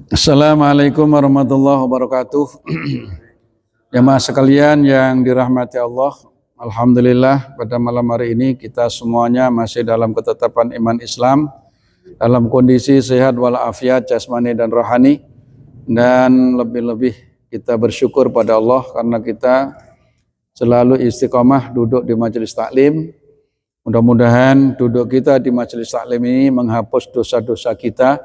Assalamualaikum warahmatullahi wabarakatuh. Jemaah sekalian yang dirahmati Allah, alhamdulillah pada malam hari ini kita semuanya masih dalam ketetapan iman Islam, dalam kondisi sehat walafiat jasmani dan rohani, dan lebih-lebih kita bersyukur pada Allah karena kita selalu istiqomah duduk di majelis taklim. Mudah-mudahan duduk kita di majelis taklim ini menghapus dosa-dosa kita,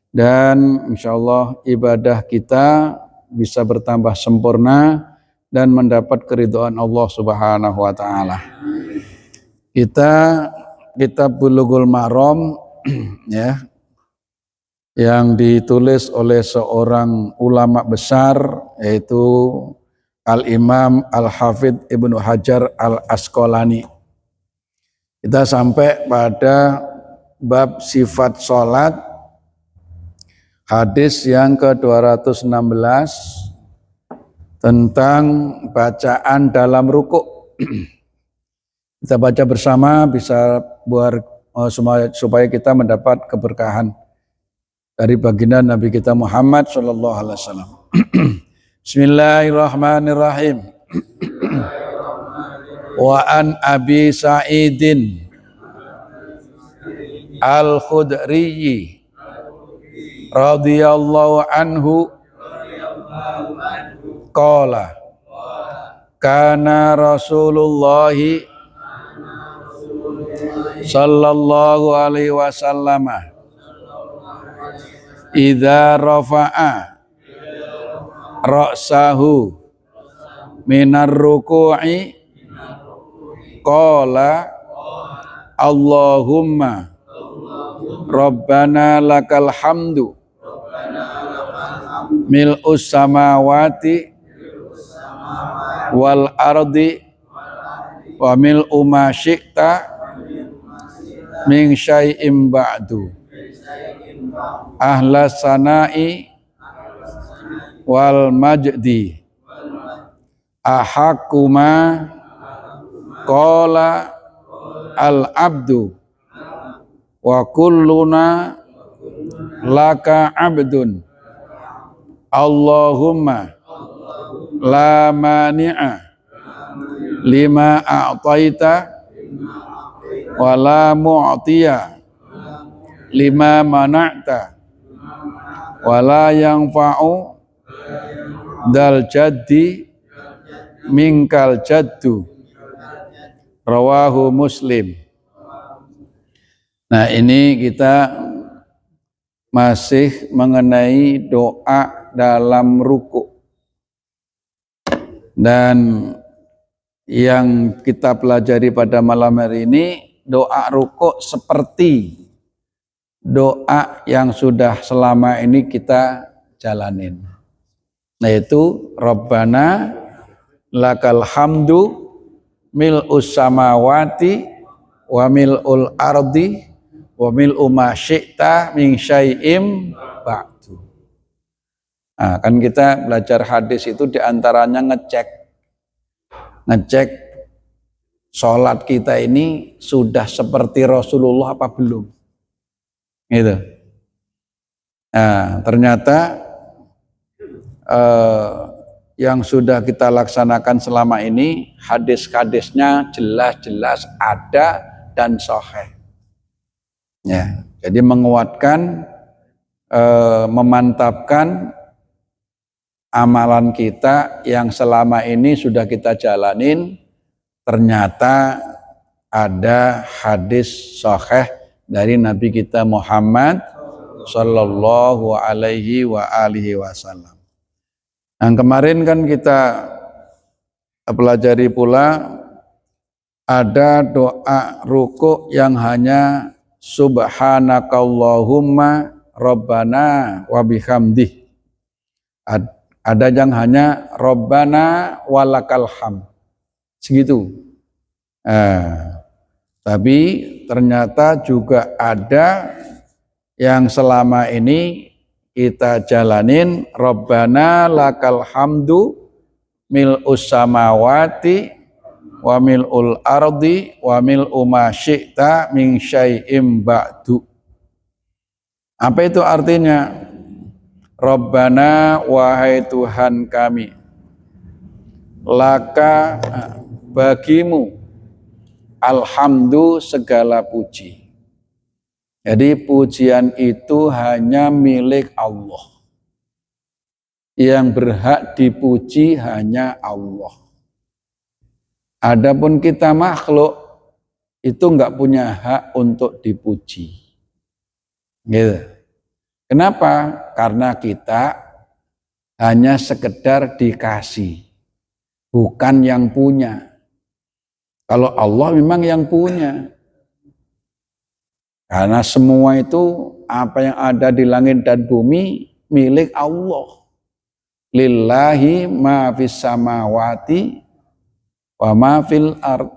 dan insyaallah ibadah kita bisa bertambah sempurna dan mendapat keridhaan Allah Subhanahu wa taala. Kita kitab Bulughul Maram ya, yang ditulis oleh seorang ulama besar yaitu Al-Imam Al-Hafidh Ibnu Hajar Al-Asqalani. Kita sampai pada bab sifat sholat, hadis yang ke-216 tentang bacaan dalam ruku'. Kita baca bersama bisa supaya kita mendapat keberkahan dari baginda Nabi kita Muhammad sallallahu alaihi wasallam. Bismillahirrahmanirrahim. Wa an Abi Sa'idin Al-Khudri radhiyallahu anhu qala kana Rasulullah sallallahu alaihi wasallam idza rafa'a ra'sahu minar ruku'i qala Allahumma Rabbana lakal hamdu mil'us samawati wal ardi wa mil'u ma syi'ta min syai'im ba'du ahlas sana'i wal majdi ahakuma qala al abdu wa kulluna laka abdun Allahumma la mani'a lima a'taita wa la mu'tiya lima mana'ta wa la yanfa'u dal jaddi minkal jaddu rawahu Muslim. Nah, ini kita masih mengenai doa dalam ruku'. Dan yang kita pelajari pada malam hari ini, doa ruku' seperti doa yang sudah selama ini kita jalanin. Nah, itu Rabbana lakal hamdu mil'us samawati wa mil'ul ardi wa mil'u ma syi'ta min syai'im ba'du. Nah, kan kita belajar hadis itu diantaranya ngecek sholat kita ini sudah seperti Rasulullah apa belum, gitu. Nah, ternyata yang sudah kita laksanakan selama ini hadis-hadisnya jelas-jelas ada dan sahih. Ya, jadi menguatkan, memantapkan amalan kita yang selama ini sudah kita jalanin. Ternyata ada hadis sahih dari Nabi kita Muhammad sallallahu alaihi wa alihi wasallam. Yang kemarin kan kita pelajari pula ada doa ruku' yang hanya subhanakallahumma rabbana wa bihamdih. Ada yang hanya rabbana walakal hamd. Segitu. Tapi ternyata juga ada yang selama ini kita jalanin rabbana lakal hamdu mil'us samawati wa mil'ul ardi wa mil'u ma syi'ta min syai'im ba'du. Apa itu artinya? Rabbana wahai Tuhan kami, laka bagimu alhamdu segala puji. Jadi pujian itu hanya milik Allah. Yang berhak dipuji hanya Allah. Adapun kita makhluk itu enggak punya hak untuk dipuji. Gitu. Kenapa? Karena kita hanya sekedar dikasih, bukan yang punya. Kalau Allah memang yang punya. Karena semua itu apa yang ada di langit dan bumi milik Allah. Lillahi ma fis samawati wa ma fil ard.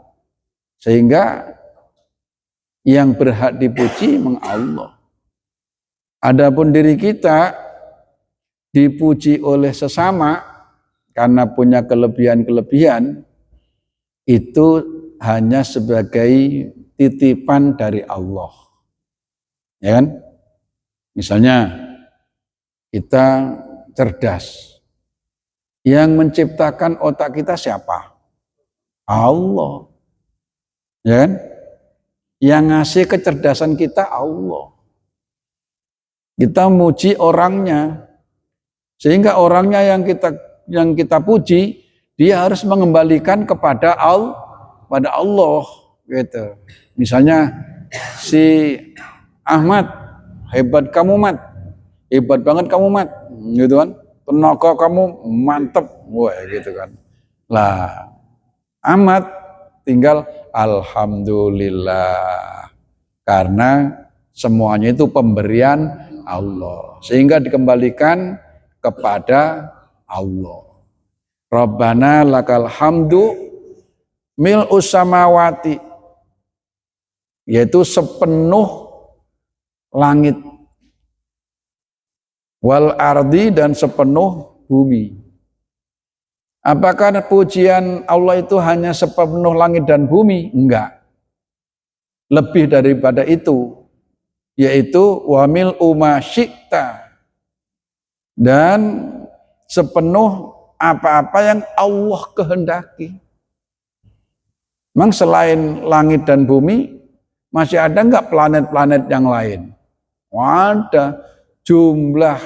Sehingga yang berhak dipuji memang Allah. Adapun diri kita dipuji oleh sesama karena punya kelebihan-kelebihan, itu hanya sebagai titipan dari Allah. Ya kan? Misalnya kita cerdas. Yang menciptakan otak kita siapa? Allah. Ya kan? Yang ngasih kecerdasan kita Allah. Kita muji orangnya, sehingga orangnya yang kita puji, dia harus mengembalikan kepada Allah, gitu. Misalnya si Ahmad, hebat kamu Mat, hebat banget kamu Mat, gitu kan? Tenaga kamu mantep, wah gitu kan. Lah, Ahmad tinggal alhamdulillah, karena semuanya itu pemberian Allah, sehingga dikembalikan kepada Allah. Rabbana lakal hamdu mil'us samawati, yaitu sepenuh langit, wal ardi, dan sepenuh bumi. Apakah pujian Allah itu hanya sepenuh langit dan bumi? Enggak. Lebih daripada itu, yaitu wamil umasyikta, dan sepenuh apa-apa yang Allah kehendaki. Memang selain langit dan bumi masih ada enggak planet-planet yang lain? Ada. Jumlah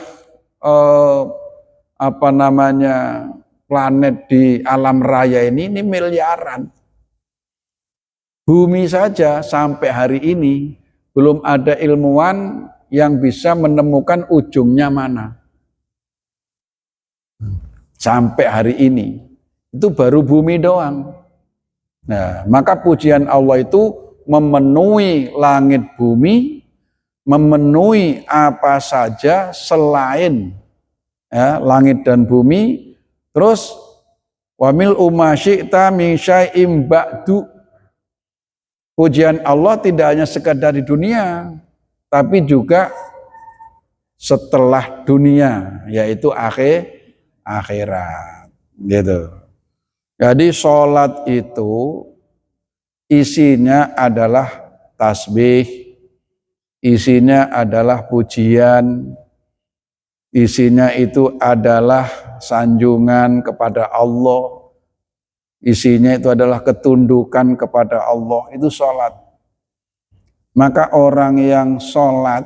planet di alam raya ini miliaran. Bumi saja sampai hari ini belum ada ilmuwan yang bisa menemukan ujungnya mana. Sampai hari ini. Itu baru bumi doang. Nah, maka pujian Allah itu memenuhi langit bumi, memenuhi apa saja selain langit dan bumi. Terus wamil umasyikta min syai'im ba'du. Pujian Allah tidak hanya sekedar di dunia, tapi juga setelah dunia, yaitu akhirat. Gitu. Jadi sholat itu isinya adalah tasbih, isinya adalah pujian, isinya itu adalah sanjungan kepada Allah. Isinya itu adalah ketundukan kepada Allah, itu sholat. Maka orang yang sholat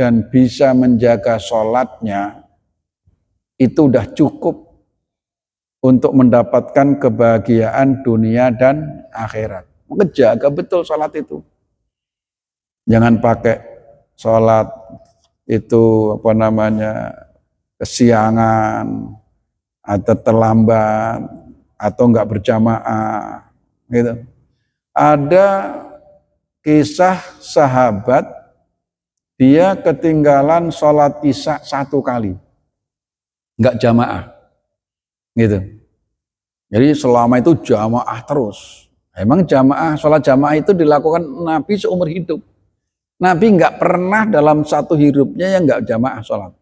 dan bisa menjaga sholatnya, itu udah cukup untuk mendapatkan kebahagiaan dunia dan akhirat. Maka jaga betul sholat itu. Jangan pakai sholat itu kesiangan atau terlambat, atau enggak berjamaah, gitu. Ada kisah sahabat, dia ketinggalan sholat isya 1 kali, enggak jamaah, gitu. Jadi selama itu jamaah terus. Emang sholat jamaah itu dilakukan Nabi seumur hidup. Nabi enggak pernah dalam satu hidupnya yang enggak jamaah sholat,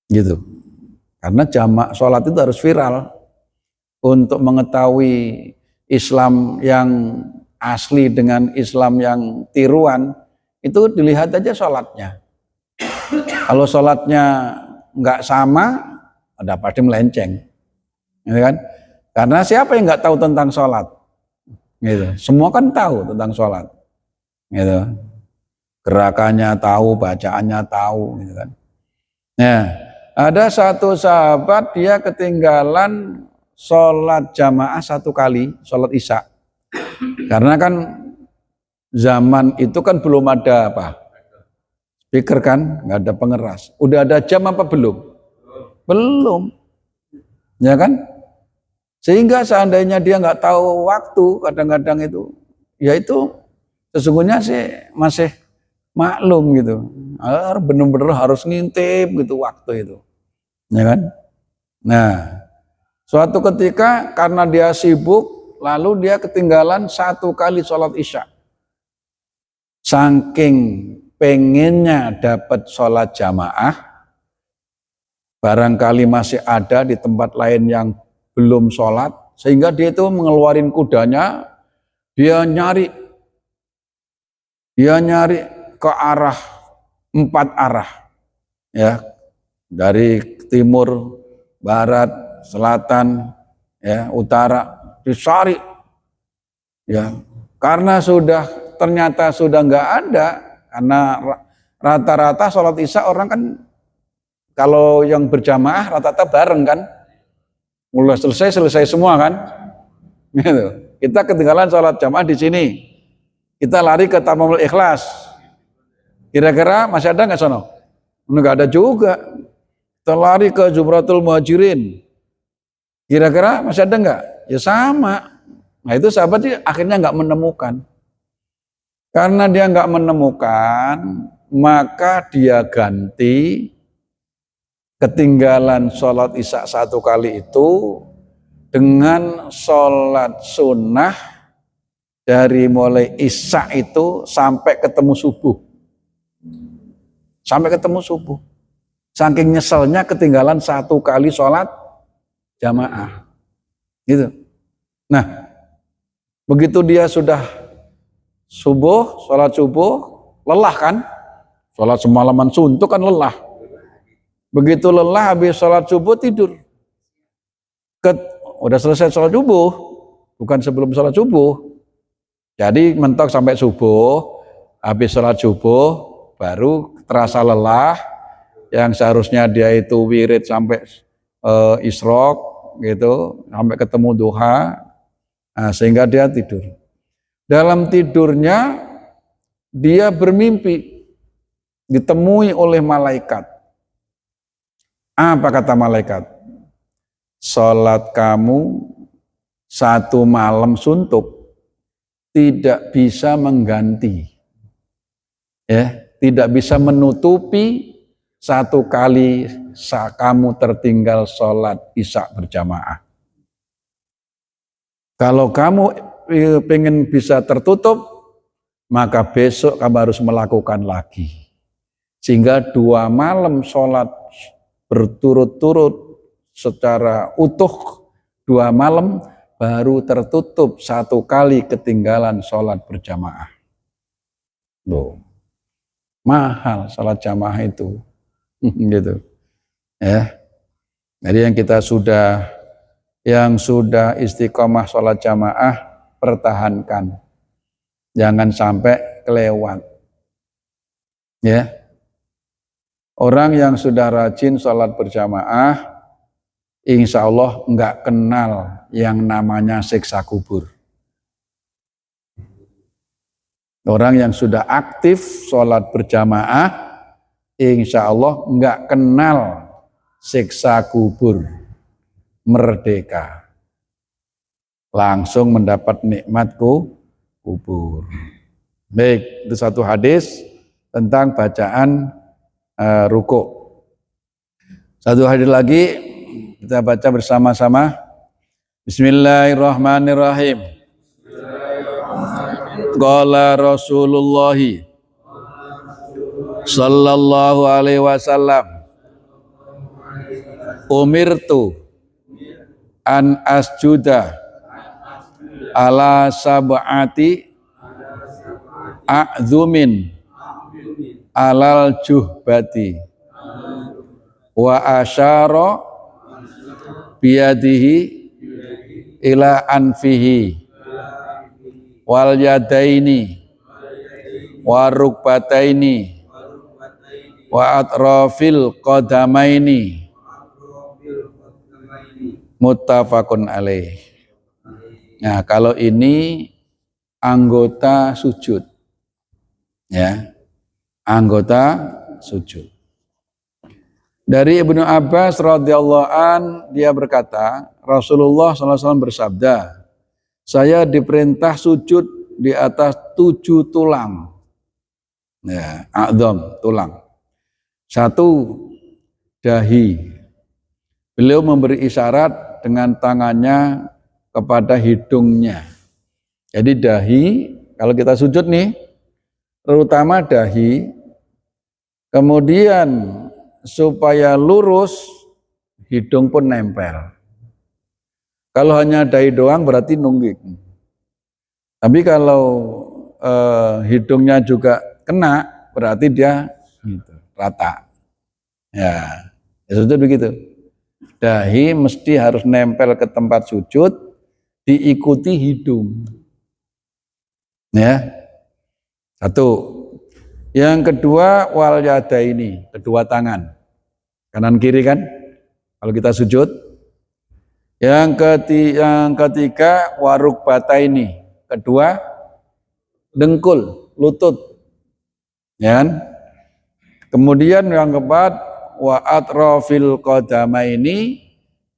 gitu. Karena jamaah sholat itu harus viral. Untuk mengetahui Islam yang asli dengan Islam yang tiruan, itu dilihat aja sholatnya. Kalau sholatnya nggak sama, ada pasti melenceng, ya kan? Karena siapa yang nggak tahu tentang sholat? Gitu. Semua kan tahu tentang sholat, gitu. Gerakannya tahu, bacaannya tahu, gitu kan. Nah, ada satu sahabat dia ketinggalan sholat jamaah satu kali, sholat isya. Karena kan zaman itu kan belum ada apa? Speaker kan, nggak ada pengeras. Udah ada jam apa belum? Belum, ya kan? Sehingga seandainya dia nggak tahu waktu, kadang-kadang itu, ya itu sesungguhnya sih masih maklum gitu. Benar-benar harus ngintip gitu waktu itu, ya kan? Nah, suatu ketika karena dia sibuk, lalu dia ketinggalan satu kali sholat isya. Saking pengennya dapat sholat jamaah, barangkali masih ada di tempat lain yang belum sholat, sehingga dia itu mengeluarin kudanya, dia nyari ke arah 4 arah, ya, dari timur, barat, selatan, ya, utara, dicari, ya, karena ternyata sudah nggak ada, karena rata-rata sholat isya orang kan kalau yang berjamaah rata-rata bareng kan, mulai selesai semua kan, gitu. Kita ketinggalan sholat jamaah di sini, kita lari ke Tamamul Ikhlas, kira-kira masih ada nggak sono? Nggak ada juga. Kita lari ke Zumratul Muhajirin, kira-kira masih ada nggak? Ya sama. Nah itu sahabat sih akhirnya nggak menemukan. Karena dia nggak menemukan, maka dia ganti ketinggalan sholat isya satu kali itu dengan sholat sunnah dari mulai isya itu sampai ketemu subuh. Sampai ketemu subuh. Saking nyeselnya ketinggalan satu kali sholat jamaah. Gitu. Nah, begitu dia sudah sholat subuh, lelah kan? Sholat semalaman suntuk kan lelah. Begitu lelah habis sholat subuh tidur. Udah selesai sholat subuh, bukan sebelum sholat subuh. Jadi mentok sampai subuh, habis sholat subuh, baru terasa lelah, yang seharusnya dia itu wirid sampai isrok, gitu, sampai ketemu duha, nah, sehingga dia tidur. Dalam tidurnya, dia bermimpi, ditemui oleh malaikat. Apa kata malaikat? Sholat kamu satu malam suntuk tidak bisa mengganti, ya, tidak bisa menutupi satu kali kamu tertinggal sholat isya berjamaah. Kalau kamu pengen bisa tertutup, maka besok kamu harus melakukan lagi. Sehingga 2 malam sholat berturut-turut secara utuh, 2 malam baru tertutup satu kali ketinggalan sholat berjamaah. Loh, mahal sholat jamaah itu, gitu, ya. Jadi yang sudah istiqomah sholat jamaah, pertahankan, jangan sampai kelewat, ya. Orang yang sudah rajin sholat berjamaah, insya Allah nggak kenal yang namanya siksa kubur. Orang yang sudah aktif sholat berjamaah, insya Allah nggak kenal siksa kubur, merdeka, langsung mendapat nikmat kubur. Baik, itu satu hadis tentang bacaan ruku. Satu hadis lagi kita baca bersama-sama. Bismillahirrahmanirrahim. Qala Rasulullah sallallahu alaihi wasallam, umirtu an asjuda ala sab'ati a'dzumin alal juhbati wa asyara biyadihi ila anfihi wal yadaini wa rukbataini wa atrafil qadamaini muttafaqun alaih. Nah, kalau ini anggota sujud, ya, anggota sujud. Dari Ibnu Abbas radhiyallahu an, dia berkata, Rasulullah SAW bersabda, saya diperintah sujud di atas 7 tulang, ya, a'dzam, tulang. 1, dahi. Beliau memberi isyarat dengan tangannya kepada hidungnya. Jadi dahi, kalau kita sujud nih, terutama dahi, kemudian supaya lurus, hidung pun nempel. Kalau hanya dahi doang berarti nungging. Tapi kalau hidungnya juga kena, berarti dia gitu, rata. Ya, sujud begitu. Dahi mesti harus nempel ke tempat sujud, diikuti hidung. Ya. 1. Yang kedua, wal yadaini, kedua tangan. Kanan kiri kan? Kalau kita sujud. Yang ketiga, waruk bataini, kedua dengkul, lutut. Ya kan? Kemudian yang keempat, wa atrafil qadamaini,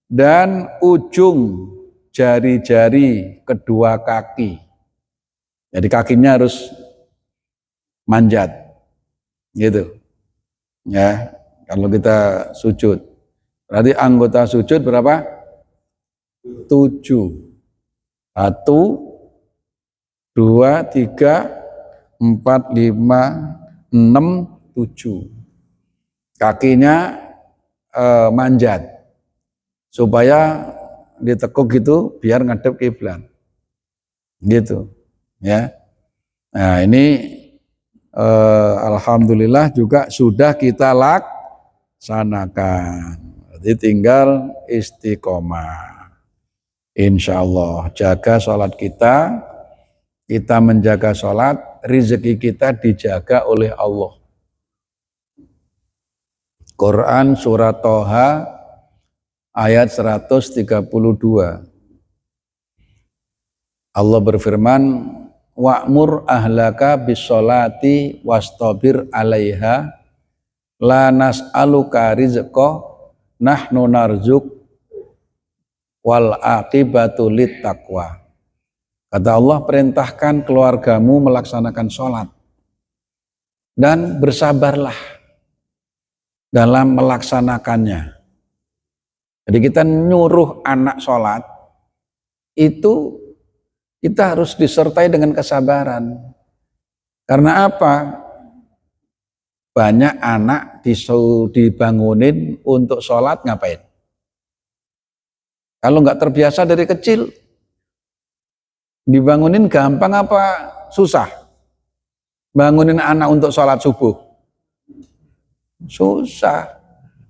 dan ujung jari-jari kedua kaki. Jadi kakinya harus manjat, gitu. Ya, kalau kita sujud, berarti anggota sujud berapa? 7. 1, 2, 3, 4, 5, 6, 7. Kakinya manjat, supaya ditekuk gitu, biar ngadep kiblat, gitu. Ya, nah ini alhamdulillah juga sudah kita laksanakan. Jadi tinggal istiqomah. Insya Allah jaga sholat kita menjaga sholat, rezeki kita dijaga oleh Allah. Quran surat Toha ayat 132. Allah berfirman, wa'mur ahlaka bis-sholati wastabir 'alaiha la nas'aluka rizqa nahnu narzuk wal aqibatu lit taqwa. Kata Allah, perintahkan keluargamu melaksanakan sholat dan bersabarlah dalam melaksanakannya. Jadi kita nyuruh anak sholat itu kita harus disertai dengan kesabaran. Karena apa? Banyak anak dibangunin untuk sholat, ngapain? Kalau nggak terbiasa dari kecil, dibangunin gampang apa susah? Bangunin anak untuk sholat subuh, susah.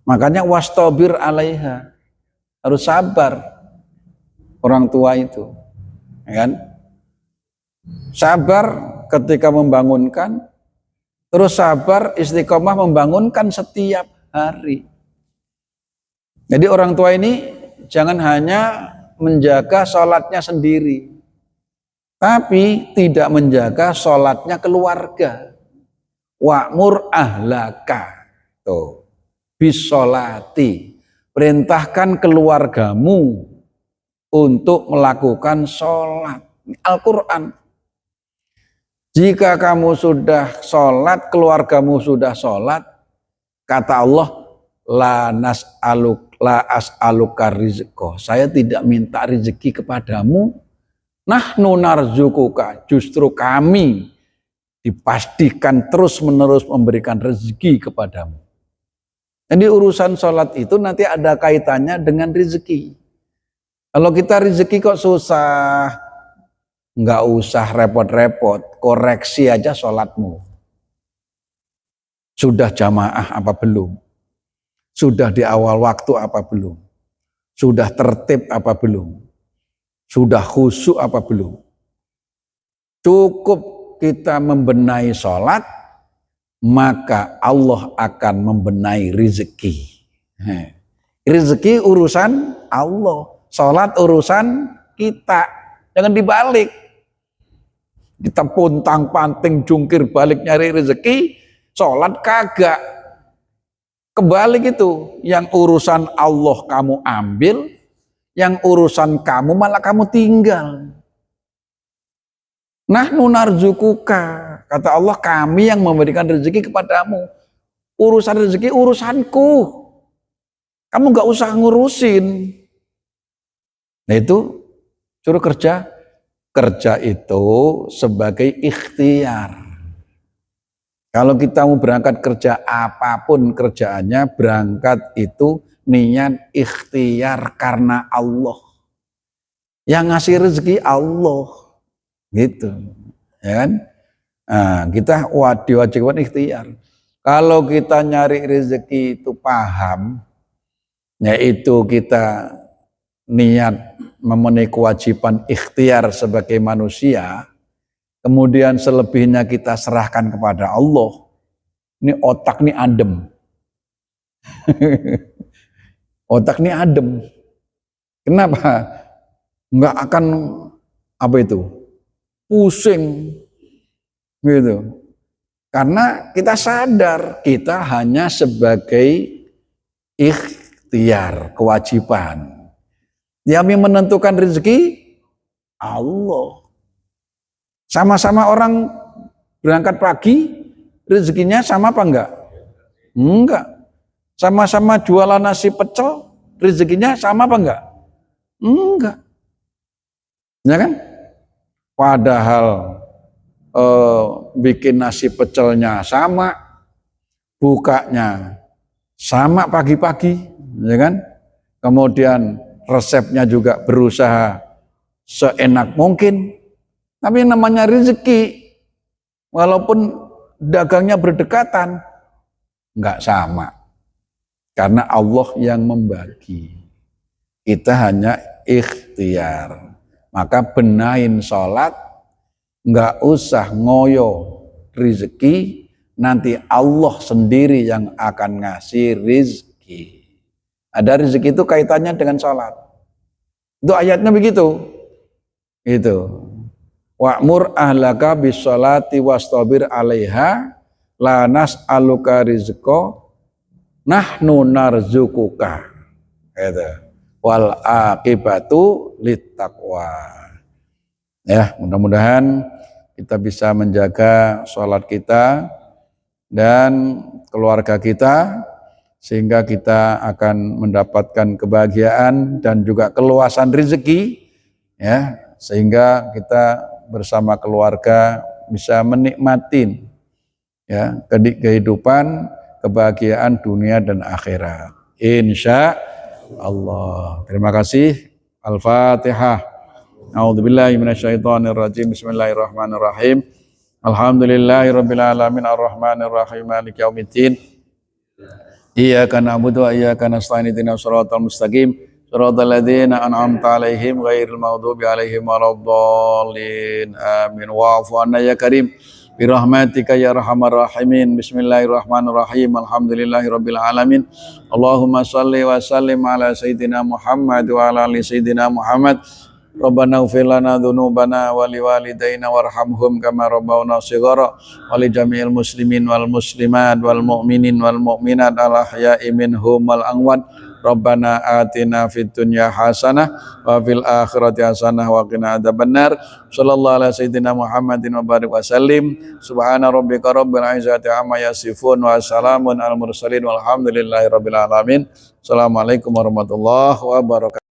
Makanya wastabir 'alaiha, harus sabar orang tua itu. Kan? Sabar ketika membangunkan, terus sabar istiqomah membangunkan setiap hari. Jadi orang tua ini jangan hanya menjaga sholatnya sendiri, tapi tidak menjaga sholatnya keluarga. Wa'mur ahlaka, tuh, bis-sholati, perintahkan keluargamu untuk melakukan sholat. Al-Quran. Jika kamu sudah sholat, keluargamu sudah sholat, kata Allah, la as'aluka rizqo, saya tidak minta rezeki kepadamu, nahnu narzukuka, justru kami dipastikan terus menerus memberikan rezeki kepadamu. Jadi urusan sholat itu nanti ada kaitannya dengan rezeki. Kalau kita rezeki kok susah, nggak usah repot-repot, koreksi aja sholatmu. Sudah jamaah apa belum? Sudah di awal waktu apa belum? Sudah tertib apa belum? Sudah khusyuk apa belum? Cukup kita membenahi sholat, maka Allah akan membenahi rezeki. Rezeki urusan Allah, sholat urusan kita. Jangan dibalik. Kita pontang-panting jungkir balik nyari rezeki, sholat kagak. Kebalik itu, yang urusan Allah kamu ambil, yang urusan kamu malah kamu tinggal. Nahnu narzukuka, kata Allah, kami yang memberikan rezeki kepadamu. Urusan rezeki urusanku, kamu gak usah ngurusin. Nah itu suruh kerja. Kerja itu sebagai ikhtiar. Kalau kita mau berangkat kerja apapun kerjaannya, berangkat itu niat ikhtiar karena Allah. Yang ngasih rezeki Allah, gitu, ya kan? Nah, kita diwajibkan ikhtiar. Kalau kita nyari rezeki itu paham, yaitu kita niat memenuhi kewajiban ikhtiar sebagai manusia, kemudian selebihnya kita serahkan kepada Allah. Ini otak nih adem. Otak nih adem. Kenapa? Enggak akan pusing gitu. Karena kita sadar kita hanya sebagai ikhtiar, kewajiban. Yang menentukan rezeki Allah. Sama-sama orang berangkat pagi, rezekinya sama apa enggak? Enggak. Sama-sama jualan nasi pecel, rezekinya sama apa enggak? Enggak. Ya kan? Padahal bikin nasi pecelnya sama, bukanya sama pagi-pagi, ya kan? Kemudian resepnya juga berusaha seenak mungkin. Tapi yang namanya rezeki, walaupun dagangnya berdekatan, enggak sama. Karena Allah yang membagi. Kita hanya ikhtiar. Maka benahin sholat, enggak usah ngoyo rezeki, nanti Allah sendiri yang akan ngasih rezeki. Ada rezeki itu kaitannya dengan sholat. Itu ayatnya begitu. Itu. Wa'mur ahlaka bis-sholati wastabir 'alaiha la nas'aluka rizqa nahnu narzukuka. Gitu. Wal aqibatu littaqwa. Ya, mudah-mudahan kita bisa menjaga sholat kita dan keluarga kita sehingga kita akan mendapatkan kebahagiaan dan juga keluasan rezeki, ya, sehingga kita bersama keluarga bisa menikmati, ya, kehidupan, kebahagiaan dunia dan akhirat. Insya Allah. Terima kasih. Al-Fatihah. A'udzubillahi minasyaitonirrajim. Bismillahirrahmanirrahim. Alhamdulillahirabbil alamin arrahmanir rahim maliki yaumiddin. Iyyaka na'budu wa iyyaka nasta'in ihdinas shiratal mustaqim. Shiratal ladzina an'amta 'alaihim ghairil maghdubi 'alaihim waladdallin. Amin. Wa'fu 'anna ya karim bi rahmatika ya arhamar rahimin. Bismillahirrahmanirrahim. Alhamdulillahirabbil alamin. Allahumma shalli wa sallim ala sayyidina Muhammad wa ala ali sayyidina Muhammad. Rabbana ighfir lana dzunubana wa liwalidayna warhamhum kama rabbawna shighara wa li jami'il muslimin wal muslimat wal mu'minin wal mu'minat al ahya'i minhum wal amwat. Rabbana atina fid dunya hasanah wa fil akhirati hasanah wa qina adzabannar. Sallallahu ala sayyidina Muhammadin wa barik wa sallim. Subhana rabbika rabbil izzati amma yasifun wa salamun al mursalin walhamdulillahi rabbil alamin. Assalamualaikum warahmatullahi wabarakatuh.